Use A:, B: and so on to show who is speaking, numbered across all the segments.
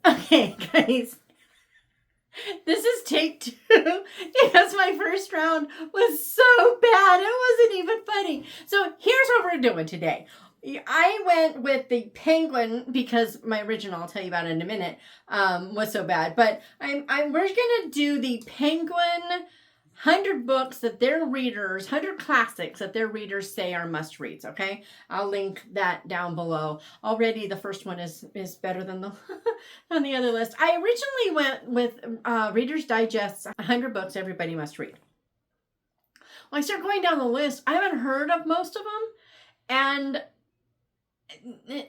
A: Okay, guys, this is take two because my first round was so bad. It wasn't even funny. So here's what we're doing today. I went with the Penguin because my original, I'll tell you about it in a minute, was so bad. But we're gonna do the Penguin 100 books that their readers, 100 classics that their readers say are must reads. Okay, I'll link that down below. Already, the first one is better than the on the other list. I originally went with Reader's Digest's 100 books everybody must read. Well, I start going down the list. I haven't heard of most of them, and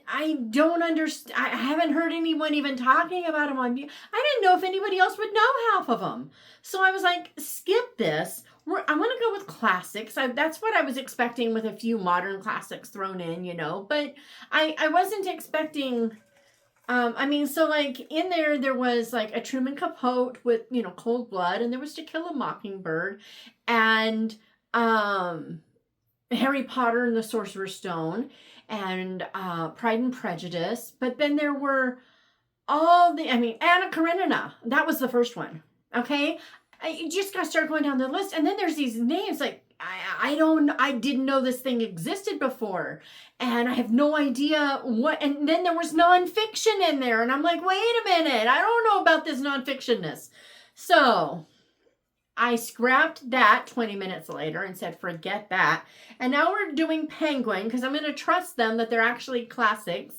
A: I don't understand. I haven't heard anyone even talking about them on. I didn't know if anybody else would know half of them. So I was like, skip this. I want to go with classics. That's what I was expecting with a few modern classics thrown in, But I wasn't expecting. So like in there was like a Truman Capote with, Cold Blood, and there was To Kill a Mockingbird, and Harry Potter and the Sorcerer's Stone, and Pride and Prejudice. But then there were Anna Karenina. That was the first one. Okay? You just got to start going down the list. And then there's these names like, I didn't know this thing existed before. And I have no idea what, and then there was nonfiction in there. And I'm like, wait a minute, I don't know about this nonfictionness. So I scrapped that 20 minutes later and said, forget that. And now we're doing Penguin because I'm going to trust them that they're actually classics.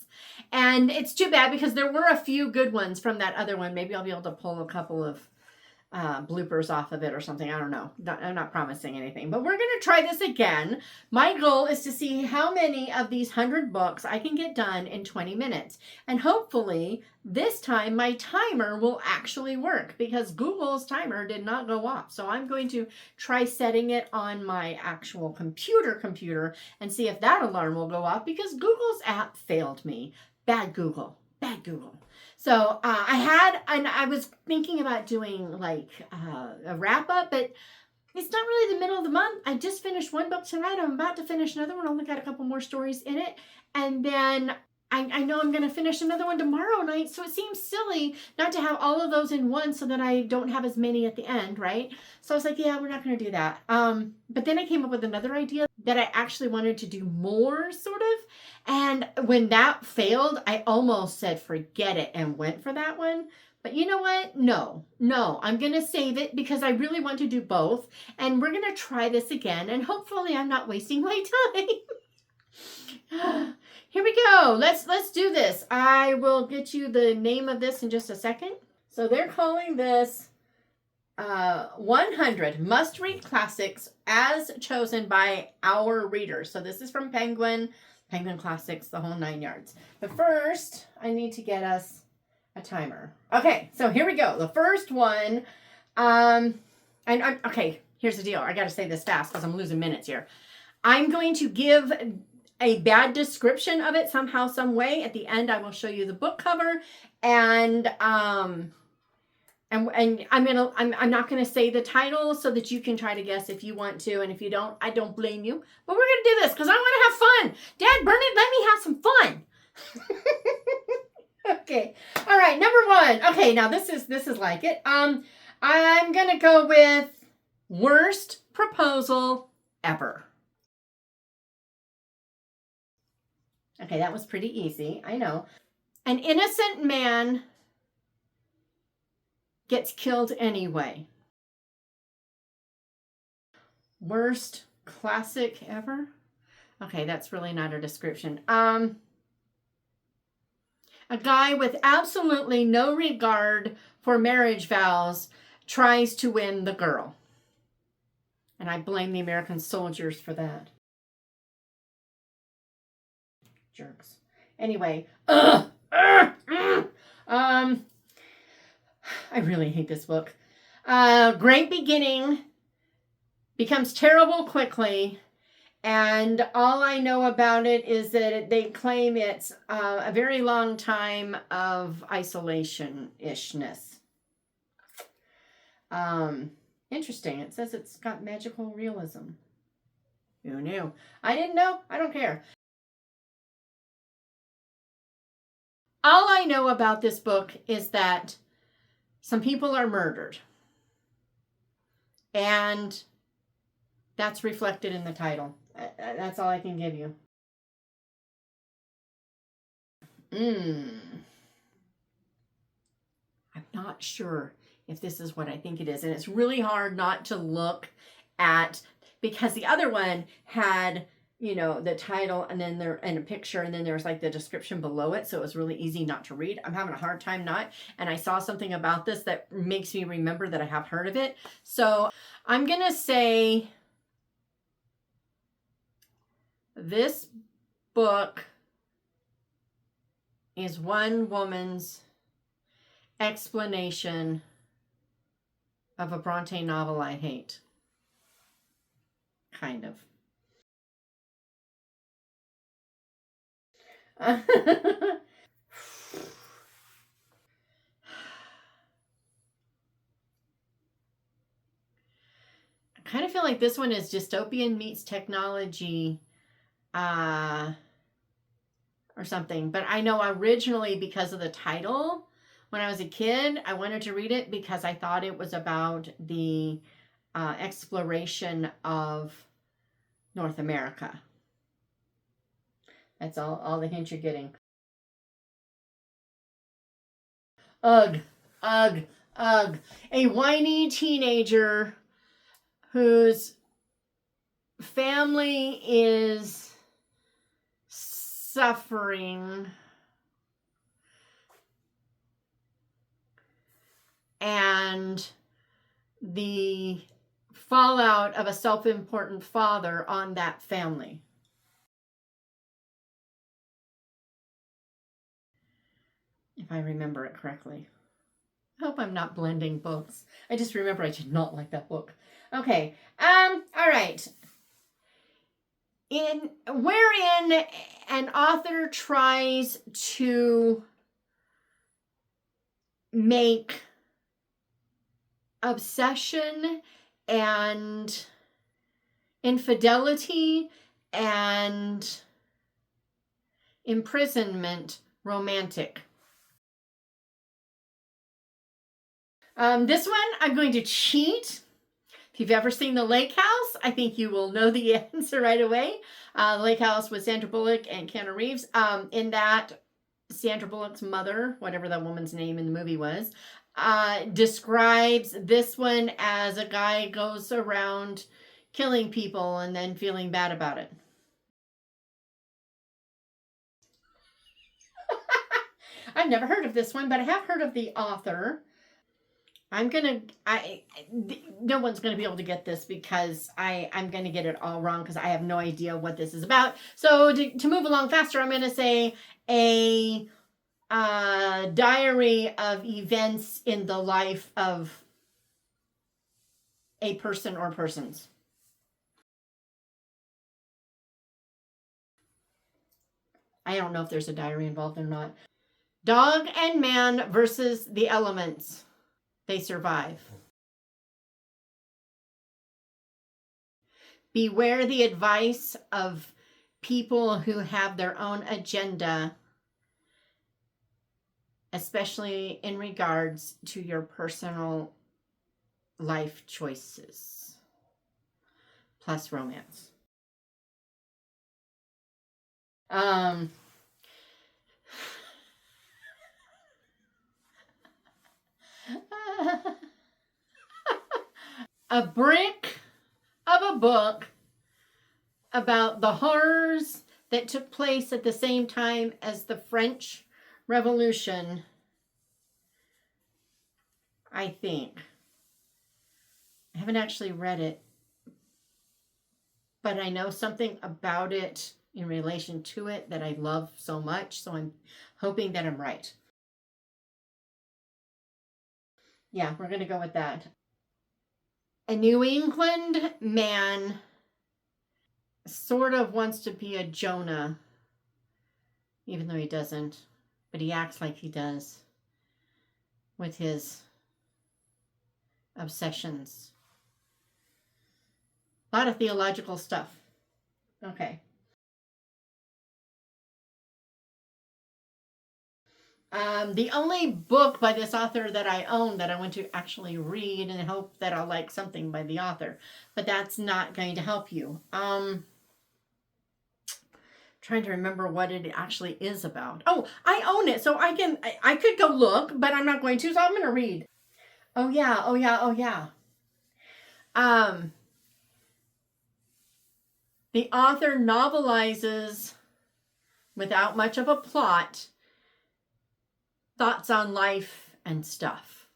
A: And it's too bad because there were a few good ones from that other one. Maybe I'll be able to pull a couple of bloopers off of it or something. I don't know. I'm not promising anything, but we're going to try this again. My goal is to see how many of these 100 books I can get done in 20 minutes. And hopefully this time my timer will actually work because Google's timer did not go off. So I'm going to try setting it on my actual computer and see if that alarm will go off because Google's app failed me. Bad Google. So I was thinking about doing like a wrap up, but it's not really the middle of the month. I just finished one book tonight. I'm about to finish another one. I only got a couple more stories in it. And then I know I'm going to finish another one tomorrow night. So it seems silly not to have all of those in one so that I don't have as many at the end, right? So I was like, yeah, we're not going to do that. But then I came up with another idea that I actually wanted to do more sort of. And when that failed, I almost said, forget it and went for that one. But you know what? No, I'm going to save it because I really want to do both. And we're going to try this again. And hopefully I'm not wasting my time. Here we go. Let's do this. I will get you the name of this in just a second. So they're calling this 100 must-read classics as chosen by our readers. So this is from Penguin Classics, the whole 9 yards. But first, I need to get us a timer. Okay, so here we go. The first one, okay, here's the deal. I got to say this fast because I'm losing minutes here. I'm going to give a bad description of it somehow, some way. At the end, I will show you the book cover, and I'm not gonna say the title so that you can try to guess if you want to, and if you don't, I don't blame you. But we're gonna do this because I want to have fun. Dad, Bernard, let me have some fun. Okay. All right. Number one. Okay. Now this is like it. I'm gonna go with worst proposal ever. Okay, that was pretty easy. I know. An innocent man gets killed anyway. Worst classic ever? Okay, that's really not a description. A guy with absolutely no regard for marriage vows tries to win the girl. And I blame the American soldiers for that. Jerks. Anyway, I really hate this book. Great beginning becomes terrible quickly, and all I know about it is that they claim it's a very long time of isolation-ishness. Interesting. It says it's got magical realism. Who knew? I didn't know. I don't care. All I know about this book is that some people are murdered. And that's reflected in the title. That's all I can give you. I'm not sure if this is what I think it is. And it's really hard not to look at, because the other one had, you know, the title and then there and a picture and then there was like the description below it. So it was really easy not to read. I'm having a hard time not. And I saw something about this that makes me remember that I have heard of it. So I'm going to say this book is one woman's explanation of a Bronte novel I hate. Kind of. I kind of feel like this one is dystopian meets technology or something. But I know originally, because of the title, when I was a kid, I wanted to read it because I thought it was about the exploration of North America. That's all the hint you're getting. Ugh, ugh, ugh. A whiny teenager whose family is suffering and the fallout of a self-important father on that family. If I remember it correctly. I hope I'm not blending books. I just remember I did not like that book. Okay. All right. Wherein an author tries to make obsession and infidelity and imprisonment romantic. This one, I'm going to cheat. If you've ever seen The Lake House, I think you will know the answer right away. Lake House with Sandra Bullock and Keanu Reeves. In that, Sandra Bullock's mother, whatever that woman's name in the movie was, describes this one as a guy goes around killing people and then feeling bad about it. I've never heard of this one, but I have heard of the author. No one's gonna be able to get this because I'm gonna get it all wrong because I have no idea what this is about. So to move along faster, I'm gonna say a diary of events in the life of a person or persons. I don't know if there's a diary involved or not. Dog and man versus the elements. They survive. Beware the advice of people who have their own agenda, especially in regards to your personal life choices, plus romance. A brick of a book about the horrors that took place at the same time as the French Revolution, I think. I haven't actually read it, but I know something about it in relation to it that I love so much, so I'm hoping that I'm right. Yeah, we're going to go with that. A New England man sort of wants to be a Jonah, even though he doesn't, but he acts like he does with his obsessions. A lot of theological stuff. Okay. The only book by this author that I own that I want to actually read and hope that I'll like something by the author, but that's not going to help you. Trying to remember what it actually is about. Oh, I own it, so I could go look, but I'm not going to, so I'm going to read. Oh yeah, oh yeah, oh yeah. The author novelizes without much of a plot thoughts on life and stuff.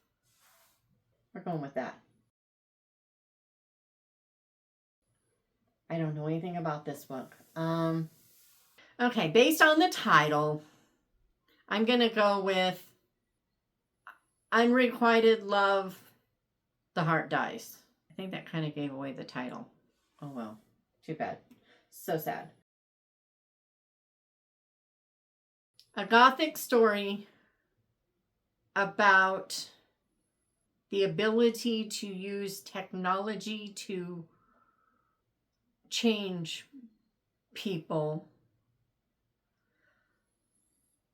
A: We're going with that. I don't know anything about this book. Okay, based on the title, I'm going to go with Unrequited Love, The Heart Dies. I think that kind of gave away the title. Oh well, too bad. So sad. A gothic story about the ability to use technology to change people,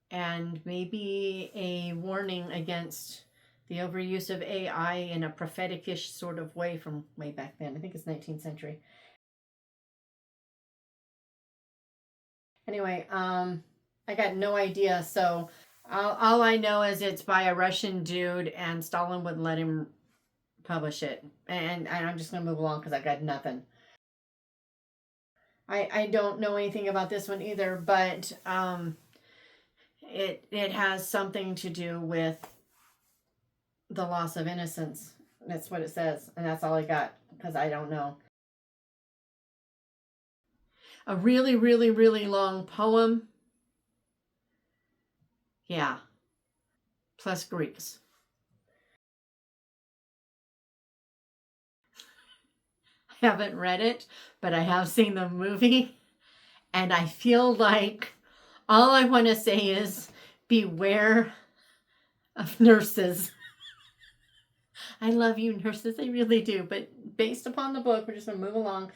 A: and maybe a warning against the overuse of AI in a prophetic-ish sort of way from way back then. I think it's 19th century. Anyway, I got no idea. So all I know is it's by a Russian dude, and Stalin wouldn't let him publish it. And I'm just going to move along because I got nothing. I don't know anything about this one either, but it has something to do with the loss of innocence. That's what it says, and that's all I got because I don't know. A really, really, really long poem. Yeah. Plus Greeks. I haven't read it, but I have seen the movie, and I feel like all I want to say is beware of nurses. I love you, nurses. I really do. But based upon the book, we're just going to move along.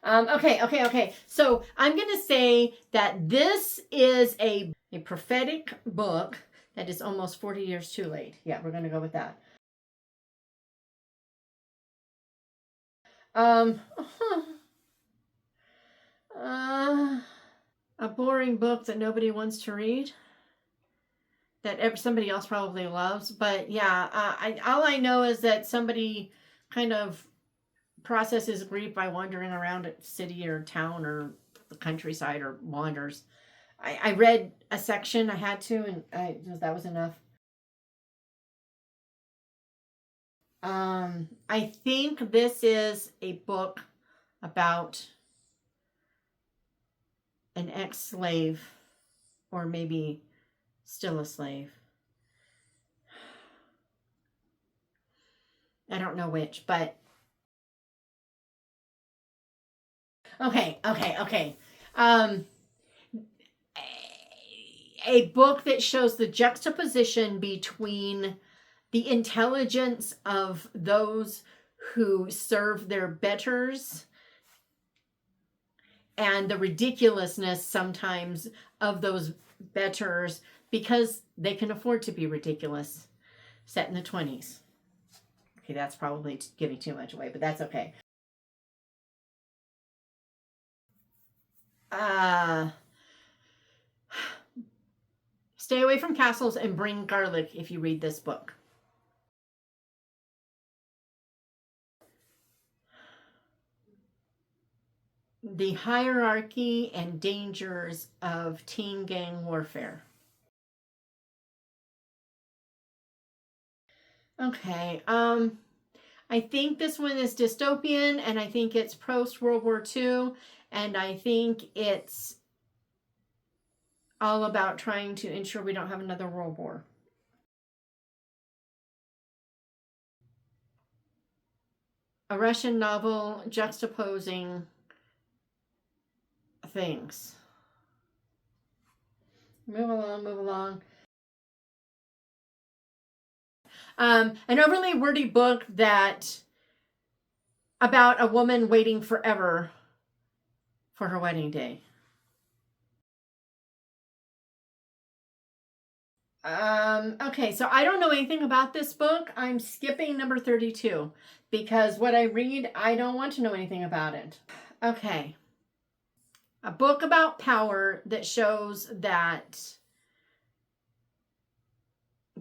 A: Okay. So I'm going to say that this is a prophetic book that is almost 40 years too late. Yeah, we're going to go with that. A boring book that nobody wants to read, that somebody else probably loves. But yeah, all I know is that somebody kind of processes grief by wandering around a city or town or the countryside or wanders. I read a section, I had to, and that was enough. I think this is a book about an ex-slave, or maybe still a slave. I don't know which, but okay. A book that shows the juxtaposition between the intelligence of those who serve their betters and the ridiculousness sometimes of those betters because they can afford to be ridiculous. Set in the 20s. Okay, that's probably giving too much away, but that's okay. Stay away from castles and bring garlic if you read this book. The hierarchy and dangers of teen gang warfare. Okay, I think this one is dystopian, and I think it's post World War II, and I think it's all about trying to ensure we don't have another world war. A Russian novel juxtaposing things. Move along. An overly wordy book that about a woman waiting forever for her wedding day. Okay, so I don't know anything about this book. I'm skipping number 32 because what I read, I don't want to know anything about it. Okay. A book about power that shows that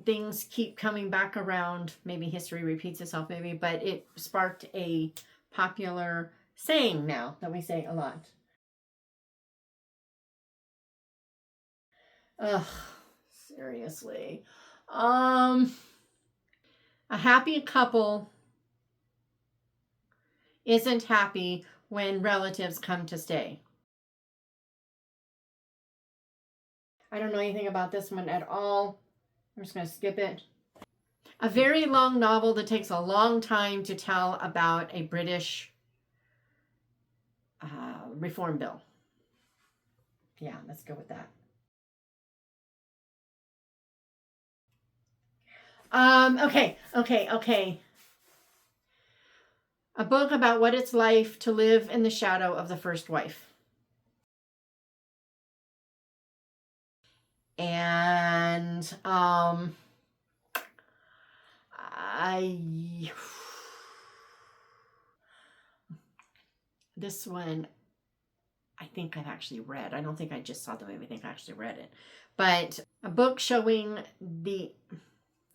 A: things keep coming back around. Maybe history repeats itself, maybe, but it sparked a popular saying now that we say a lot. Ugh, seriously. A happy couple isn't happy when relatives come to stay. I don't know anything about this one at all. I'm just going to skip it. A very long novel that takes a long time to tell about a British reform bill. Yeah, let's go with that. Okay. A book about what it's like to live in the shadow of the first wife. And this one I think I've actually read. I don't think I just saw the movie. I think I actually read it. But a book showing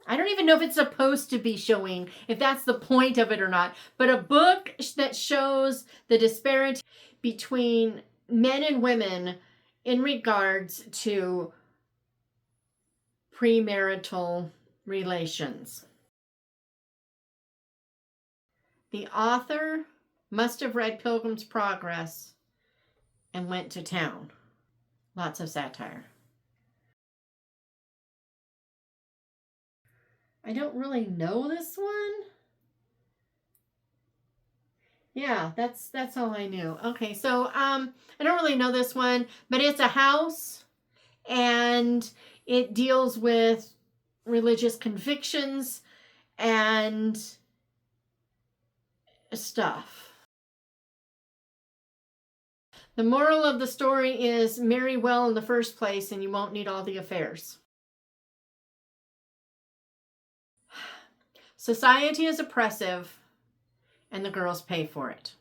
A: I don't even know if it's supposed to be showing, if that's the point of it or not, but a book that shows the disparity between men and women in regards to premarital relations. The author must have read Pilgrim's Progress and went to town. Lots of satire. I don't really know this one. Yeah, that's all I knew. Okay, so I don't really know this one, but it's a house and it deals with religious convictions and stuff. The moral of the story is marry well in the first place and you won't need all the affairs. Society is oppressive and the girls pay for it.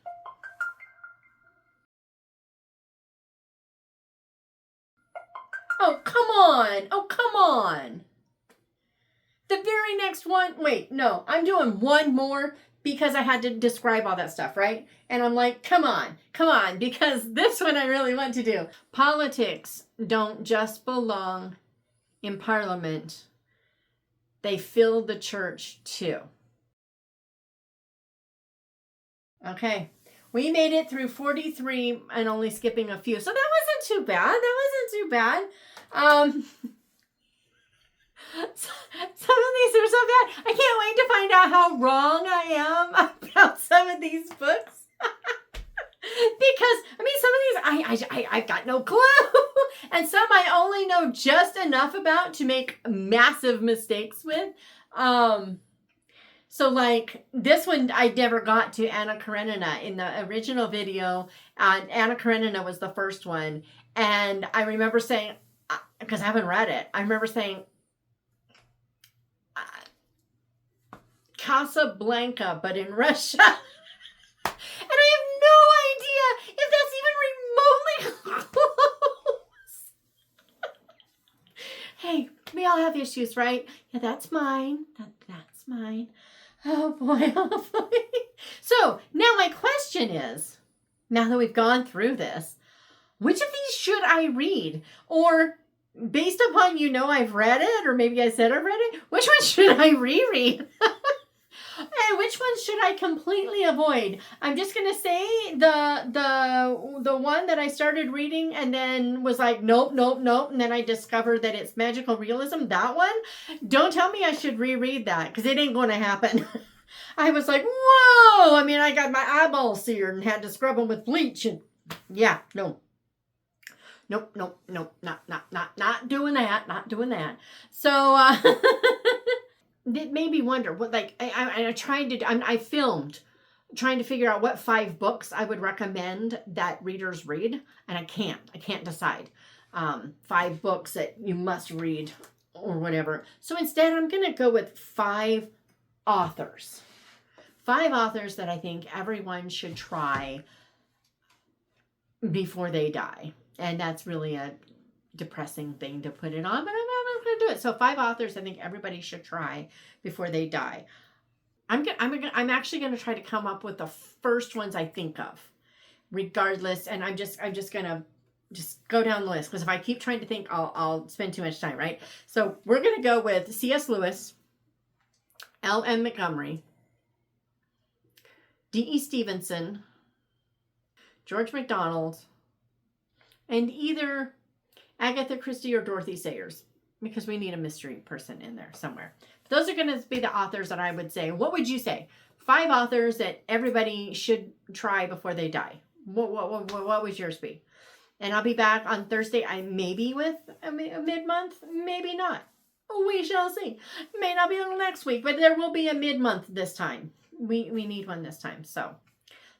A: Oh, come on. Oh, come on. The very next one. Wait, no, I'm doing one more because I had to describe all that stuff, right? And I'm like, come on, because this one I really want to do. Politics don't just belong in Parliament. They fill the church too. Okay, we made it through 43 and only skipping a few. So that wasn't too bad. Some of these are so bad. I can't wait to find out how wrong I am about some of these books. Because, I mean, some of these, I've got no clue. And some I only know just enough about to make massive mistakes with. So, like, this one, I never got to Anna Karenina. In the original video, Anna Karenina was the first one. And I remember saying, because I haven't read it, I remember saying, Casablanca, but in Russia. And I have no idea if that's even remotely close. Hey, we all have issues, right? Yeah, that's mine. That's mine. Oh boy, oh boy. So now my question is, now that we've gone through this, which of these should I read? Or based upon I've read it, or maybe I said I've read it, which one should I reread? And which one should I completely avoid? I'm just gonna say the one that I started reading and then was like, nope, and then I discovered that it's magical realism. That one, don't tell me I should reread that because it ain't gonna happen. I was like, whoa! I mean, I got my eyeballs seared and had to scrub them with bleach, and yeah, no. Nope, not doing that, not doing that. So, it made me wonder what, like, I filmed trying to figure out what 5 books I would recommend that readers read, and I can't decide. 5 books that you must read. or whatever. So instead, I'm going to go with 5 authors. 5 authors that I think everyone should try before they die. And that's really a depressing thing to put it on, but I'm going to do it. So 5 authors I think everybody should try before they die. I'm actually going to try to come up with the first ones I think of, regardless. And I'm just going to just go down the list, because if I keep trying to think, I'll spend too much time, right? So we're going to go with C.S. Lewis, L.M. Montgomery, D.E. Stevenson, George MacDonald, and either Agatha Christie or Dorothy Sayers, because we need a mystery person in there somewhere. But those are going to be the authors that I would say. What would you say? 5 authors that everybody should try before they die. What would yours be? And I'll be back on Thursday. I may be with a mid-month, maybe not. We shall see. May not be on next week, but there will be a mid-month this time. We need one this time. So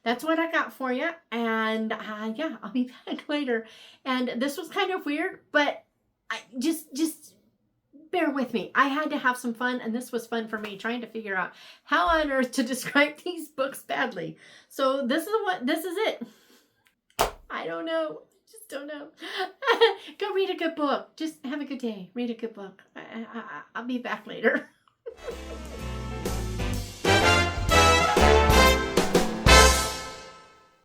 A: that's what I got for you. And yeah, I'll be back later. And this was kind of weird, but I just bear with me. I had to have some fun, and this was fun for me, trying to figure out how on earth to describe these books badly. So this is it. I don't know. Just don't know. Go read a good book. Just have a good day. Read a good book. I'll be back later.